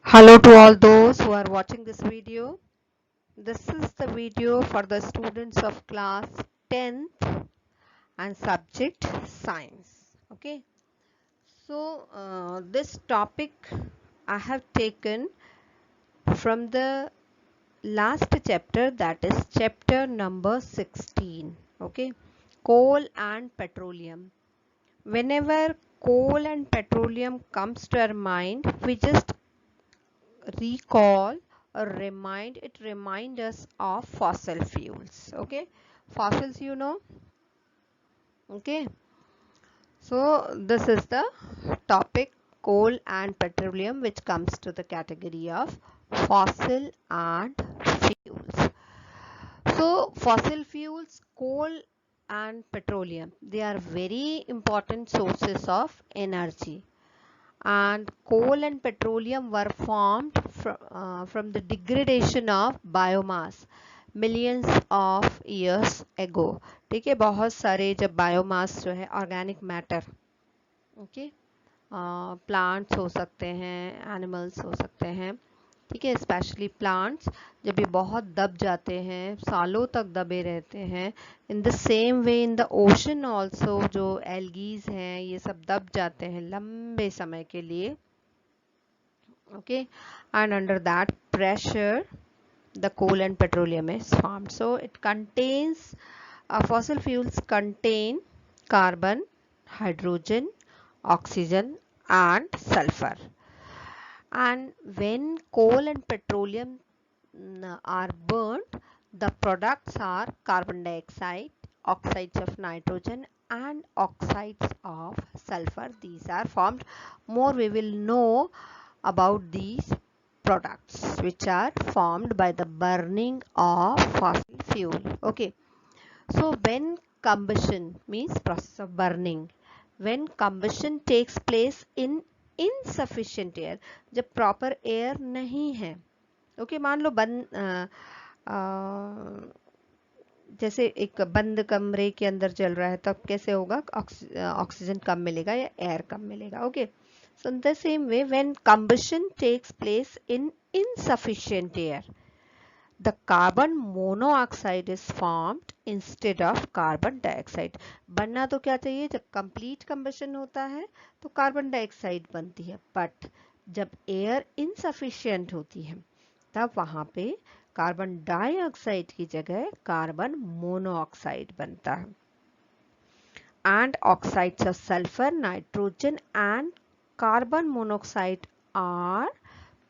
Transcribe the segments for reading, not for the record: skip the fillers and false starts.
Hello to all those who are watching this video. This is the video for the students of class 10th and subject science. Okay. So this topic I have taken from the last chapter, that is chapter number 16. Okay. Coal and petroleum. Whenever coal and petroleum comes to our mind, we just recall or remind us of fossil fuels. Okay, fossils, okay. So this is the topic, coal and petroleum, which comes to the category of fossil and fuels. So fossil fuels, coal and petroleum, they are very important sources of energy, and coal and petroleum were formed from the degradation of biomass millions of years ago. ठीक है, बहुत सारे जब biomass जो है organic matter, okay, plants हो सकते हैं, एनिमल्स हो सकते हैं, ठीक है, स्पेशली प्लांट्स जब ये बहुत दब जाते हैं, सालों तक दबे रहते हैं, in the same way in the ocean also जो एल्गीज हैं ये सब दब जाते हैं लंबे समय के लिए, okay, and under that pressure the coal and petroleum is formed. So it contains fossil fuels contain carbon, hydrogen, oxygen and sulfur. And when coal and petroleum are burnt, the products are carbon dioxide, oxides of nitrogen and oxides of sulfur. These are formed. More we will know about these products which are formed by the burning of fossil fuel. Okay, so when combustion means process of burning, when combustion takes place in insufficient air, जब proper air नहीं है, okay, मान लो जैसे एक बंद कमरे के अंदर चल रहा है, तब कैसे होगा, ऑक्सीजन कम मिलेगा या एयर कम मिलेगा. Okay, so in the same way when combustion takes place in insufficient air, the carbon monoxide is formed instead of carbon dioxide. बनना तो क्या चाहिए, जब complete combustion होता है तो कार्बन डाइऑक्साइड बनती है, बट जब एयर insufficient होती है तब वहां पे कार्बन डाइऑक्साइड की जगह कार्बन मोनोऑक्साइड बनता है. And oxides of sulfur, nitrogen and carbon monoxide are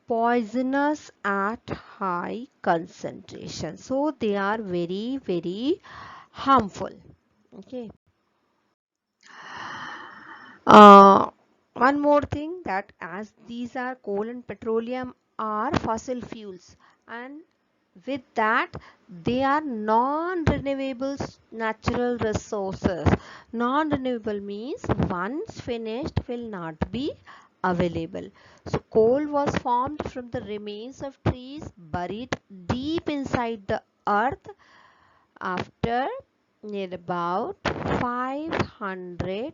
poisonous at high concentration, so they are very harmful. Okay, one more thing, that as these are coal and petroleum are fossil fuels, and with that they are non-renewable natural resources. Non-renewable means once finished will not be available. So coal was formed from the remains of trees buried deep inside the earth after near about 500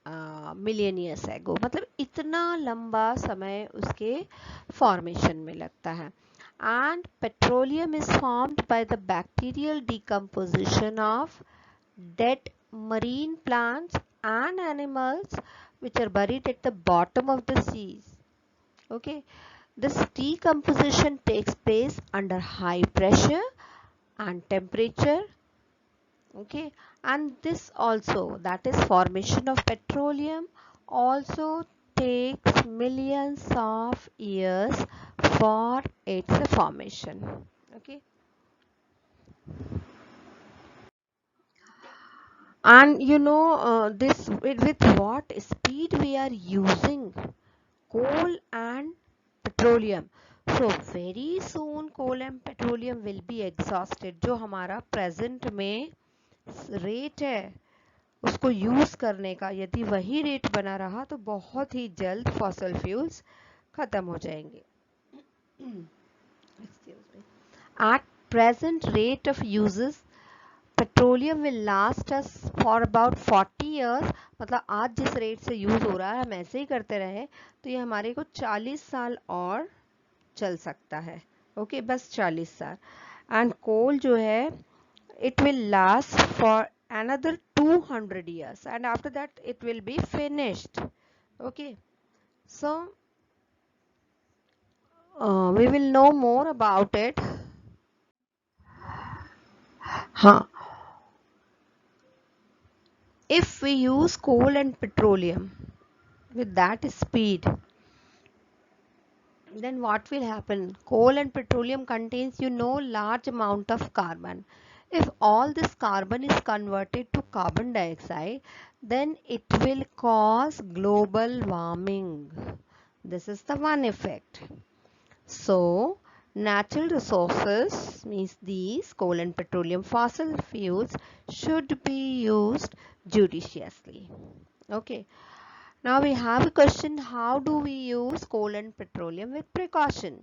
million years ago. मतलब इतना लंबा समय उसके formation में लगता है. And petroleum is formed by the bacterial decomposition of dead marine plants and animals which are buried at the bottom of the seas. Okay, this decomposition takes place under high pressure and temperature. Okay, and this also, that is formation of petroleum, also takes millions of years for its formation. Okay, and this with what speed we are using coal and petroleum, so very soon coal and petroleum will be exhausted. जो हमारा present में rate है उसको use करने का, यदि वही rate बना रहा तो बहुत ही जल्द फॉसिल फ्यूल्स खत्म हो जाएंगे. At present rate of uses, petroleum will last us for about 40 years, मतलब आज जिस रेट से यूज हो रहा है हम ऐसे ही करते रहे तो ये हमारे को 40 साल और चल सकता है। ओके, बस 40 साल। एंड कोल जो है it will last for another 200 years and after that it will be finished. Okay, so we will know more about it. Huh. If we use coal and petroleum with that speed, then what will happen? Coal and petroleum contains, large amount of carbon. If all this carbon is converted to carbon dioxide, then it will cause global warming. This is the one effect. So, natural resources, means these coal and petroleum fossil fuels, should be used judiciously. Okay. Now we have a question, how do we use coal and petroleum with precaution?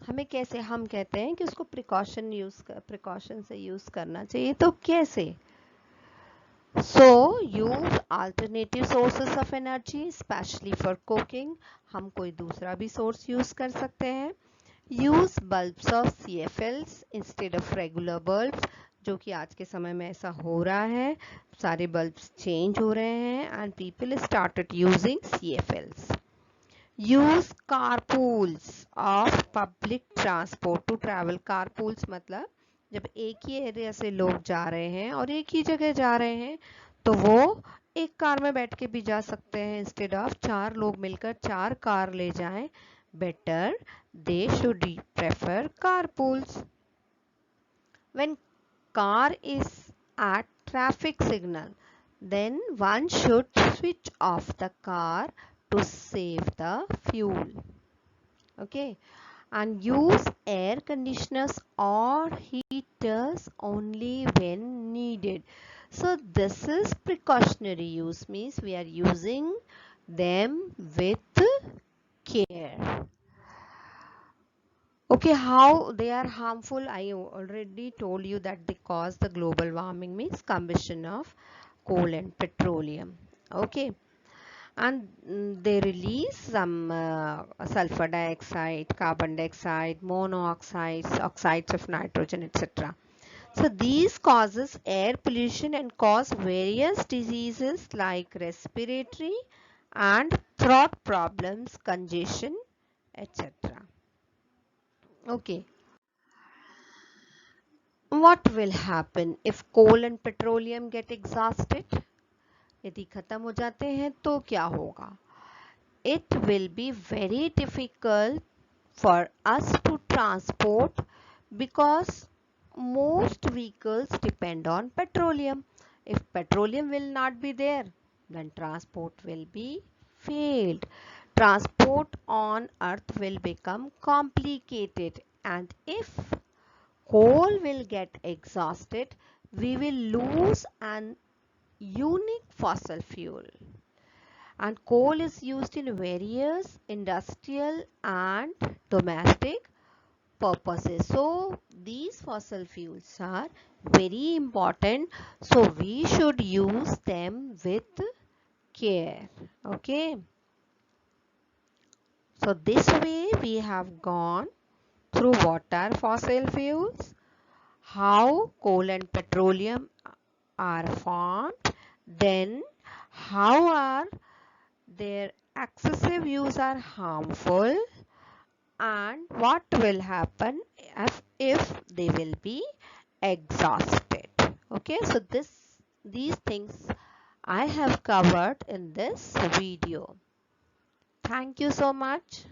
हमें कैसे, हम कहते हैं कि उसको precaution से use करना चाहिए, तो कैसे? So use alternative sources of energy, especially for cooking. हम कोई दूसरा भी सोर्स यूज कर सकते हैं. Use bulbs of CFLs instead of regular bulbs, जो कि आज के समय में ऐसा हो रहा है, सारे बल्ब्स चेंज हो रहे हैं and people started using CFLs. Use carpools of public transport to travel. Carpools मतलब जब एक ही एरिया से लोग जा रहे हैं और एक ही जगह जा रहे हैं तो वो एक कार में बैठ के भी जा सकते हैं, इंस्टेड ऑफ 4 लोग मिलकर 4 कार ले जाएं. Better they should prefer carpools. When car is at traffic signal, then one should switch off the car to save the fuel. Okay, and use air conditioners or heaters only when needed. So this is precautionary use, means we are using them with care. Okay, how they are harmful? I already told you that they cause the global warming, means combustion of coal and petroleum. Okay, and they release some sulfur dioxide, carbon dioxide, monoxides, oxides of nitrogen, etc. So these causes air pollution and cause various diseases like respiratory and throat problems, congestion, etc. Okay, what will happen if coal and petroleum get exhausted? यदि खत्म हो जाते हैं तो क्या होगा? It will be very difficult for us to transport because most vehicles depend on petroleum. If petroleum will not be there, then transport will be failed. Transport on earth will become complicated, and if coal will get exhausted, we will lose an unique fossil fuel. And coal is used in various industrial and domestic purposes. So these fossil fuels are very important. So we should use them with care. Okay. So this way we have gone through what are fossil fuels, how coal and petroleum are formed, then how are their excessive use are harmful, and what will happen if they will be exhausted. Okay, so these things I have covered in this video. Thank you so much.